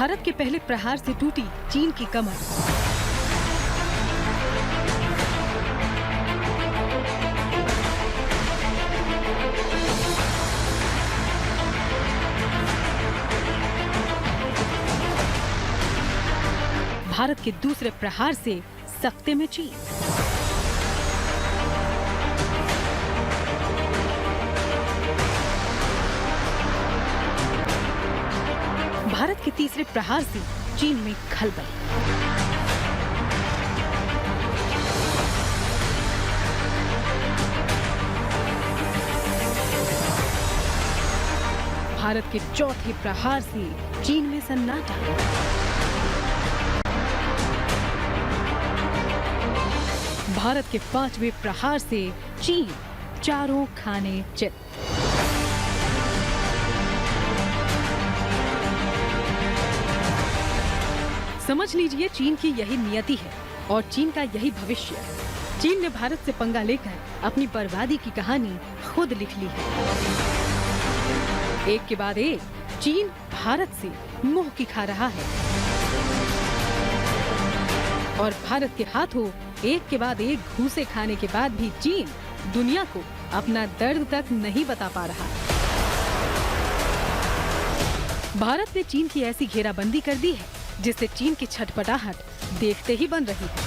भारत के पहले प्रहार से टूटी चीन की कमर। भारत के दूसरे प्रहार से सख्ते में चीन। भारत के तीसरे प्रहार से चीन में खलबल। भारत के चौथे प्रहार से चीन में सन्नाटा। भारत के पांचवें प्रहार से चीन चारों खाने चित। समझ लीजिए चीन की यही नियति है और चीन का यही भविष्य। चीन ने भारत से पंगा लेकर अपनी बर्बादी की कहानी खुद लिख ली है। एक के बाद एक चीन भारत से मुंह की खा रहा है और भारत के हाथों एक के बाद एक घूसे खाने के बाद भी चीन दुनिया को अपना दर्द तक नहीं बता पा रहा। भारत ने चीन की ऐसी घेराबंदी कर दी है जिससे चीन की छटपटाहट देखते ही बन रही है।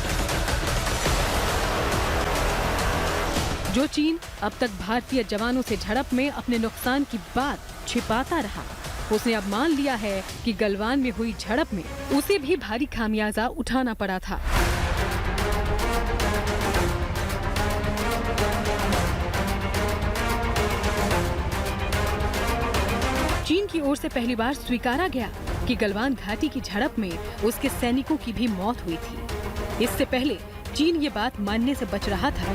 जो चीन अब तक भारतीय जवानों से झड़प में अपने नुकसान की बात छिपाता रहा, उसने अब मान लिया है कि गलवान में हुई झड़प में उसे भी भारी खामियाजा उठाना पड़ा था। चीन की ओर से पहली बार स्वीकारा गया कि गलवान घाटी की झड़प में उसके सैनिकों की भी मौत हुई थी। इससे पहले चीन ये बात मानने से बच रहा था।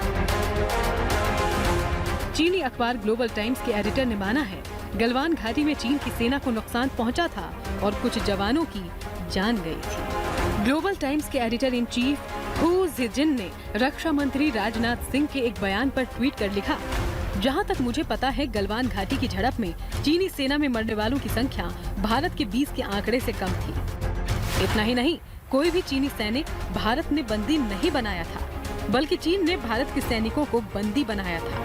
चीनी अखबार ग्लोबल टाइम्स के एडिटर ने माना है गलवान घाटी में चीन की सेना को नुकसान पहुंचा था और कुछ जवानों की जान गई थी। ग्लोबल टाइम्स के एडिटर इन चीफ हू जिजिन ने रक्षा मंत्री राजनाथ सिंह के एक बयान पर ट्वीट कर लिखा, जहां तक मुझे पता है गलवान घाटी की झड़प में चीनी सेना में मरने वालों की संख्या भारत के 20 के आंकड़े से कम थी। इतना ही नहीं, कोई भी चीनी सैनिक भारत ने बंदी नहीं बनाया था, बल्कि चीन ने भारत के सैनिकों को बंदी बनाया था।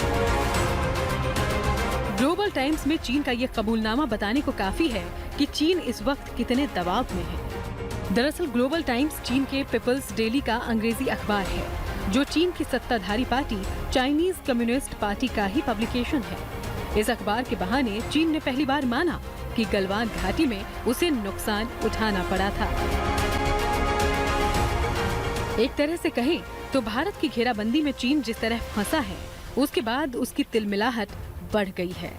ग्लोबल टाइम्स में चीन का ये कबूलनामा बताने को काफी है कि चीन इस वक्त कितने दबाव में है। दरअसल ग्लोबल टाइम्स चीन के पीपल्स डेली का अंग्रेजी अखबार है, जो चीन की सत्ताधारी पार्टी चाइनीज कम्युनिस्ट पार्टी का ही पब्लिकेशन है। इस अखबार के बहाने चीन ने पहली बार माना कि गलवान घाटी में उसे नुकसान उठाना पड़ा था। एक तरह से कहें तो भारत की घेराबंदी में चीन जिस तरह फंसा है, उसके बाद उसकी तिलमिलाहट बढ़ गई है।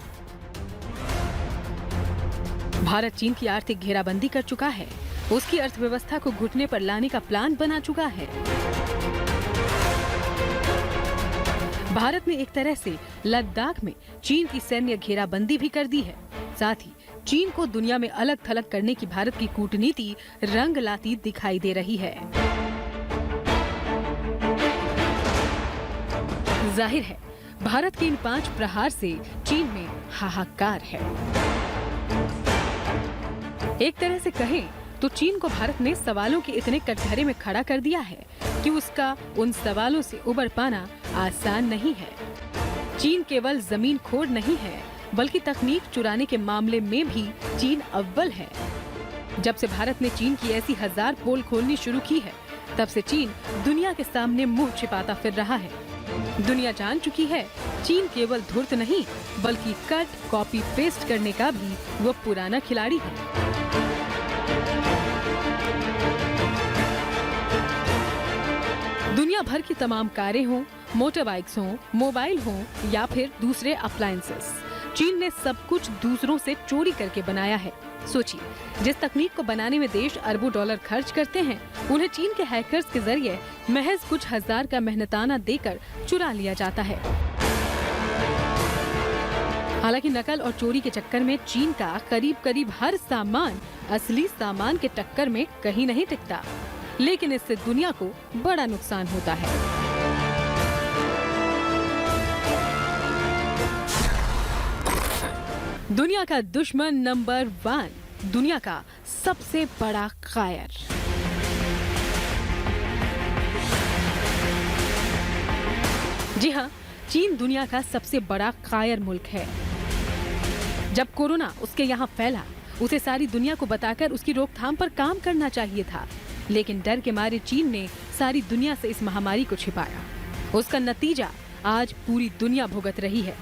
भारत चीन की आर्थिक घेराबंदी कर चुका है, उसकी अर्थव्यवस्था को घुटने पर लाने का प्लान बना चुका है। भारत ने एक तरह से लद्दाख में चीन की सैन्य घेराबंदी भी कर दी है। साथ ही चीन को दुनिया में अलग थलग करने की भारत की कूटनीति रंग लाती दिखाई दे रही है। जाहिर है भारत के इन 5 प्रहार से चीन में हाहाकार है। एक तरह से कहें तो चीन को भारत ने सवालों के इतने कटघरे में खड़ा कर दिया है कि उसका उन सवालों से उबर पाना आसान नहीं है। चीन केवल जमीन खोर नहीं है, बल्कि तकनीक चुराने के मामले में भी चीन अव्वल है। जब से भारत ने चीन की ऐसी 1000 पोल खोलनी शुरू की है, तब से चीन दुनिया के सामने मुंह छिपाता फिर रहा है। दुनिया जान चुकी है चीन केवल धूर्त नहीं, बल्कि कट कॉपी पेस्ट करने का भी वो पुराना खिलाड़ी है। दुनिया भर की तमाम कारें हों, मोटर बाइक्स हों, मोबाइल हों या फिर दूसरे अप्लायंसेस, चीन ने सब कुछ दूसरों से चोरी करके बनाया है। सोचिए, जिस तकनीक को बनाने में देश अरबों डॉलर खर्च करते हैं, उन्हें चीन के हैकर्स के जरिए महज कुछ हजार का मेहनताना देकर चुरा लिया जाता है। हालांकि नकल और चोरी के चक्कर में चीन का करीब करीब हर सामान असली सामान के टक्कर में कहीं नहीं टिकता, लेकिन इससे दुनिया को बड़ा नुकसान होता है। दुनिया का दुश्मन नंबर 1 दुनिया का सबसे बड़ा कायर। जी हाँ, चीन दुनिया का सबसे बड़ा कायर मुल्क है। जब कोरोना उसके यहाँ फैला, उसे सारी दुनिया को बताकर उसकी रोकथाम पर काम करना चाहिए था, लेकिन डर के मारे चीन ने सारी दुनिया से इस महामारी को छिपाया। उसका नतीजा आज पूरी दुनिया भुगत रही है।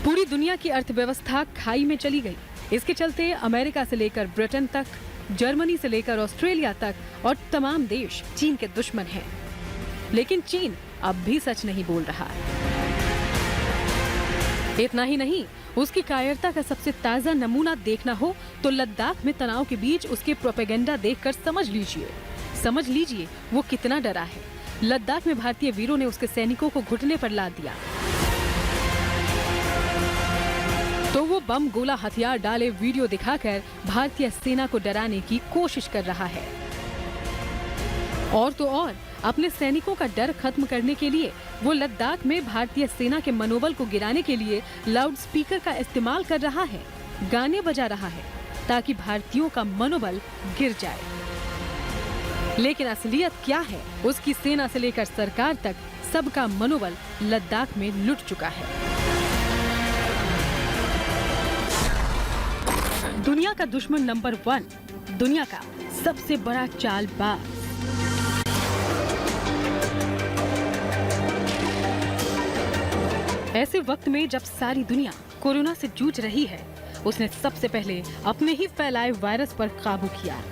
पूरी दुनिया की अर्थव्यवस्था खाई में चली गई। इसके चलते अमेरिका से लेकर ब्रिटेन तक, जर्मनी से लेकर ऑस्ट्रेलिया तक और तमाम देश चीन के दुश्मन हैं। लेकिन चीन अब भी सच नहीं बोल रहा। इतना ही नहीं, उसकी कायरता का सबसे ताजा नमूना देखना हो तो लद्दाख में तनाव के बीच उसके प्रोपेगेंडा देखकर समझ लीजिए वो कितना डरा है। लद्दाख में भारतीय वीरों ने उसके सैनिकों को घुटने पर लाद दिया तो वो बम गोला हथियार डाले वीडियो दिखाकर भारतीय सेना को डराने की कोशिश कर रहा है। और तो और अपने सैनिकों का डर खत्म करने के लिए वो लद्दाख में भारतीय सेना के मनोबल को गिराने के लिए लाउड स्पीकर का इस्तेमाल कर रहा है, गाने बजा रहा है ताकि भारतीयों का मनोबल गिर जाए। लेकिन असलियत क्या है? उसकी सेना से लेकर सरकार तक सबका मनोबल लद्दाख में लुट चुका है। दुनिया का दुश्मन नंबर 1, दुनिया का सबसे बड़ा चालबाज। ऐसे वक्त में जब सारी दुनिया कोरोना से जूझ रही है, उसने सबसे पहले अपने ही फैलाए वायरस पर काबू किया।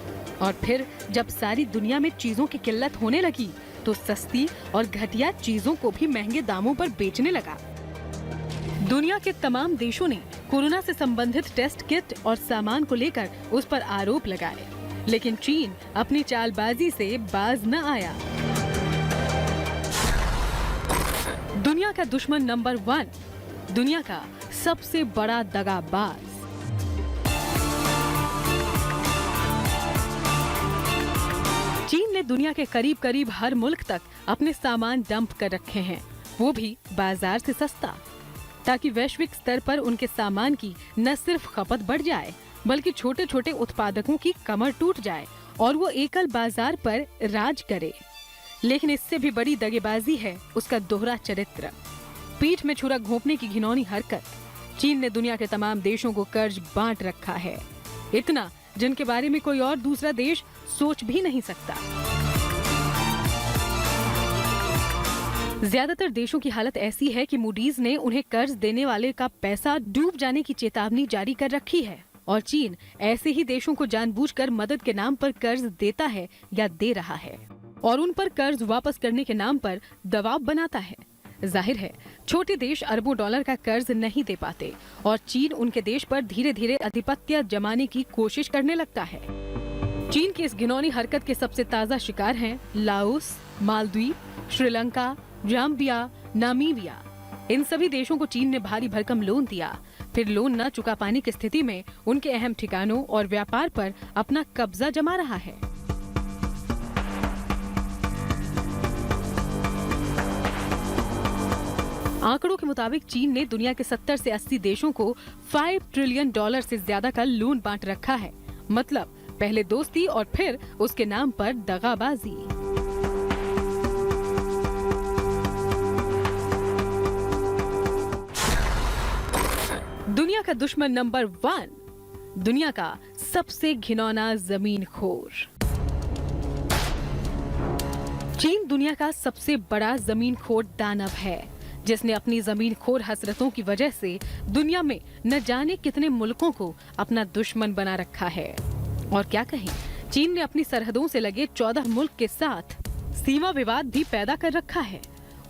और फिर जब सारी दुनिया में चीजों की किल्लत होने लगी तो सस्ती और घटिया चीजों को भी महंगे दामों पर बेचने लगा। दुनिया के तमाम देशों ने कोरोना से संबंधित टेस्ट किट और सामान को लेकर उस पर आरोप लगाए, लेकिन चीन अपनी चालबाजी से बाज न आया। दुनिया का दुश्मन नंबर 1, दुनिया का सबसे बड़ा दगाबाज। चीन ने दुनिया के करीब करीब हर मुल्क तक अपने सामान डंप कर रखे हैं, वो भी बाजार से सस्ता, ताकि वैश्विक स्तर पर उनके सामान की न सिर्फ खपत बढ़ जाए बल्कि छोटे छोटे उत्पादकों की कमर टूट जाए और वो एकल बाजार पर राज करे। लेकिन इससे भी बड़ी दगेबाजी है उसका दोहरा चरित्र, पीठ में छुरा घोंपने की घिनौनी हरकत। चीन ने दुनिया के तमाम देशों को कर्ज बांट रखा है, इतना जिनके बारे में कोई और दूसरा देश सोच भी नहीं सकता। ज्यादातर देशों की हालत ऐसी है कि मूडीज ने उन्हें कर्ज देने वाले का पैसा डूब जाने की चेतावनी जारी कर रखी है, और चीन ऐसे ही देशों को जानबूझकर मदद के नाम पर कर्ज देता है या दे रहा है और उन पर कर्ज वापस करने के नाम पर दबाव बनाता है। जाहिर है छोटे देश अरबों डॉलर का कर्ज नहीं दे पाते और चीन उनके देश पर धीरे धीरे आधिपत्य जमाने की कोशिश करने लगता है। चीन की इस घिनौनी हरकत के सबसे ताजा शिकार हैं Laos, Maldives, Sri Lanka, Zambia, Namibia. इन सभी देशों को चीन ने भारी भरकम लोन दिया, फिर लोन न चुका पाने की स्थिति में उनके अहम ठिकानों और व्यापार पर अपना कब्जा जमा रहा है। आंकड़ों के मुताबिक चीन ने दुनिया के 70 से 80 देशों को $5 ट्रिलियन से ज्यादा का लोन बांट रखा है। मतलब पहले दोस्ती और फिर उसके नाम पर दगाबाजी। दुनिया का दुश्मन नंबर 1, दुनिया का सबसे घिनौना जमीनखोर। चीन दुनिया का सबसे बड़ा जमीनखोर दानव है, जिसने अपनी जमीनखोर हसरतों की वजह से दुनिया में न जाने कितने मुल्कों को अपना दुश्मन बना रखा है। और क्या कहें, चीन ने अपनी सरहदों से लगे 14 मुल्क के साथ सीमा विवाद भी पैदा कर रखा है।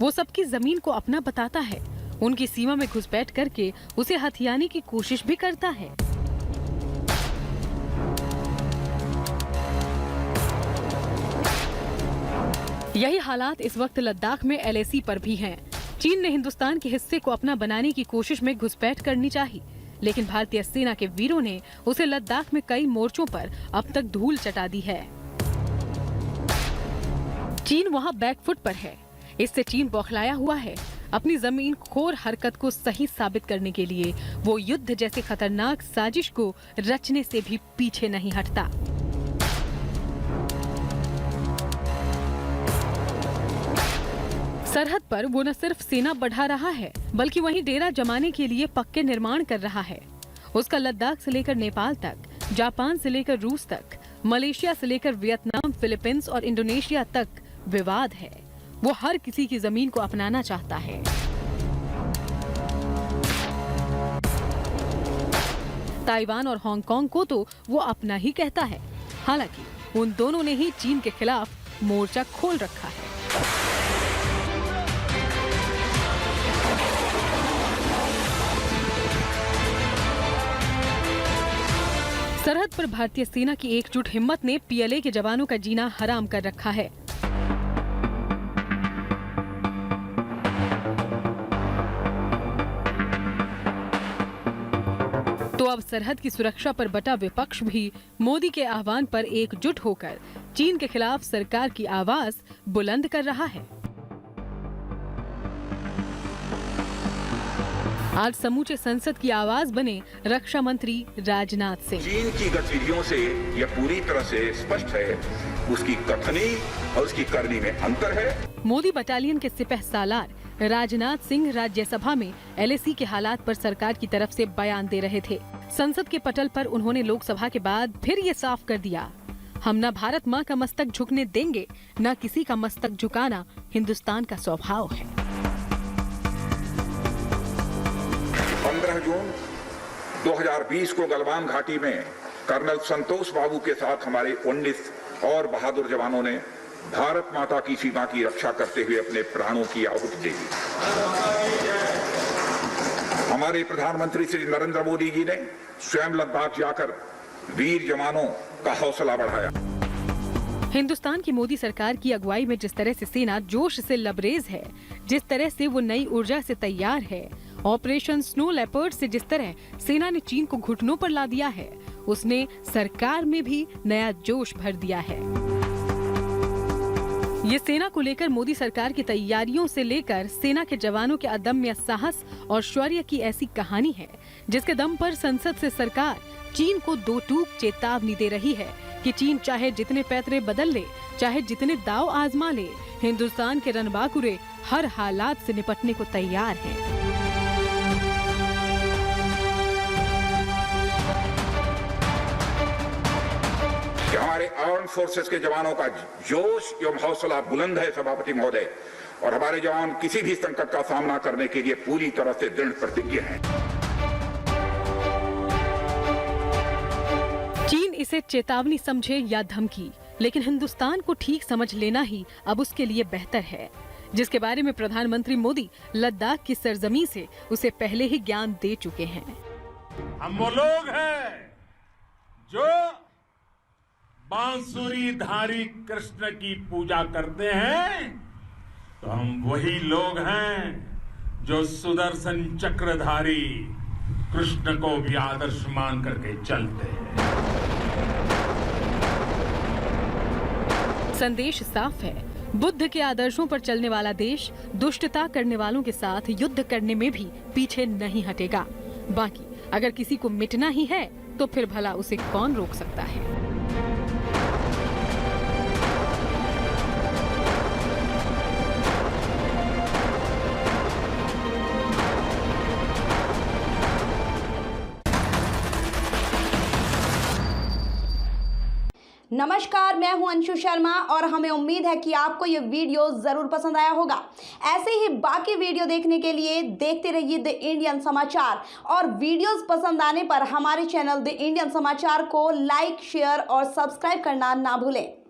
वो सबकी जमीन को अपना बताता है, उनकी सीमा में घुसपैठ करके उसे हथियाने की कोशिश भी करता है। यही हालात इस वक्त लद्दाख में LAC पर भी हैं। चीन ने हिंदुस्तान के हिस्से को अपना बनाने की कोशिश में घुसपैठ करनी चाहिए, लेकिन भारतीय सेना के वीरों ने उसे लद्दाख में कई मोर्चों पर अब तक धूल चटा दी है। चीन वहां बैकफुट पर है, इससे चीन बौखलाया हुआ है। अपनी जमीन खोर हरकत को सही साबित करने के लिए वो युद्ध जैसे खतरनाक साजिश को रचने से भी पीछे नहीं हटता। सरहद पर वो न सिर्फ सेना बढ़ा रहा है, बल्कि वहीं डेरा जमाने के लिए पक्के निर्माण कर रहा है। उसका लद्दाख से लेकर नेपाल तक, जापान से लेकर रूस तक, मलेशिया से लेकर वियतनाम, फिलीपींस और इंडोनेशिया तक विवाद है। वो हर किसी की जमीन को अपनाना चाहता है। ताइवान और हांगकांग को तो वो अपना ही कहता है। हालांकि उन दोनों ने ही चीन के खिलाफ मोर्चा खोल रखा है। सरहद पर भारतीय सेना की एकजुट हिम्मत ने पीएलए के जवानों का जीना हराम कर रखा है। तो अब सरहद की सुरक्षा पर बटा विपक्ष भी मोदी के आह्वान पर एकजुट होकर चीन के खिलाफ सरकार की आवाज बुलंद कर रहा है। आज समूचे संसद की आवाज बने रक्षा मंत्री राजनाथ सिंह। चीन की गतिविधियों से यह पूरी तरह से स्पष्ट है, उसकी कथनी और उसकी करनी में अंतर है। मोदी बटालियन के सिपह सालार राजनाथ सिंह राज्यसभा में एलएसी के हालात पर सरकार की तरफ से बयान दे रहे थे। संसद के पटल पर उन्होंने लोकसभा के बाद फिर ये साफ कर दिया, हम न भारत माँ का मस्तक झुकने देंगे, न किसी का मस्तक झुकाना हिंदुस्तान का स्वभाव है। 15 जून 2020 को गलवान घाटी में कर्नल संतोष बाबू के साथ हमारे 19 और बहादुर जवानों ने भारत माता की सीमा की रक्षा करते हुए अपने प्राणों की आहुति दी। हमारे प्रधानमंत्री श्री नरेंद्र मोदी जी ने स्वयं लद्दाख जाकर वीर जवानों का हौसला बढ़ाया। हिंदुस्तान की मोदी सरकार की अगुवाई में जिस तरह से सेना जोश से लबरेज है, जिस तरह से वो नई ऊर्जा से तैयार है, ऑपरेशन स्नो लेपर्ड से जिस तरह सेना ने चीन को घुटनों पर ला दिया है, उसने सरकार में भी नया जोश भर दिया है। ये सेना को लेकर मोदी सरकार की तैयारियों से लेकर सेना के जवानों के अदम्य साहस और शौर्य की ऐसी कहानी है, जिसके दम पर संसद से सरकार चीन को दो टूक चेतावनी दे रही है कि चीन चाहे जितने पैतरे बदल ले, चाहे जितने दाव आजमा ले, हिंदुस्तान के रणबांकुरे हर हालात से निपटने को तैयार हैं। हमारे आर्म फोर्सेस के जवानों का जोश एवं हौसला बुलंद है सभापति महोदय, और हमारे जवान किसी भी संकट का सामना करने के लिए पूरी तरह से दृढ़ प्रतिज्ञ हैं। चीन इसे चेतावनी समझे या धमकी, लेकिन हिंदुस्तान को ठीक समझ लेना ही अब उसके लिए बेहतर है, जिसके बारे में प्रधानमंत्री मोदी लद्दाख की सरजमी से उसे पहले ही ज्ञान दे चुके हैं। हम वो लोग हैं जो बांसुरी धारी कृष्ण की पूजा करते हैं, तो हम वही लोग हैं जो सुदर्शन चक्रधारी कृष्ण को भी आदर्श मान करके चलते हैं। संदेश साफ है, बुद्ध के आदर्शों पर चलने वाला देश दुष्टता करने वालों के साथ युद्ध करने में भी पीछे नहीं हटेगा। बाकी अगर किसी को मिटना ही है तो फिर भला उसे कौन रोक सकता है। नमस्कार, मैं हूं अंशु शर्मा और हमें उम्मीद है कि आपको ये वीडियो जरूर पसंद आया होगा। ऐसे ही बाकी वीडियो देखने के लिए देखते रहिए द इंडियन समाचार, और वीडियोस पसंद आने पर हमारे चैनल द इंडियन समाचार को लाइक, शेयर और सब्सक्राइब करना ना भूलें।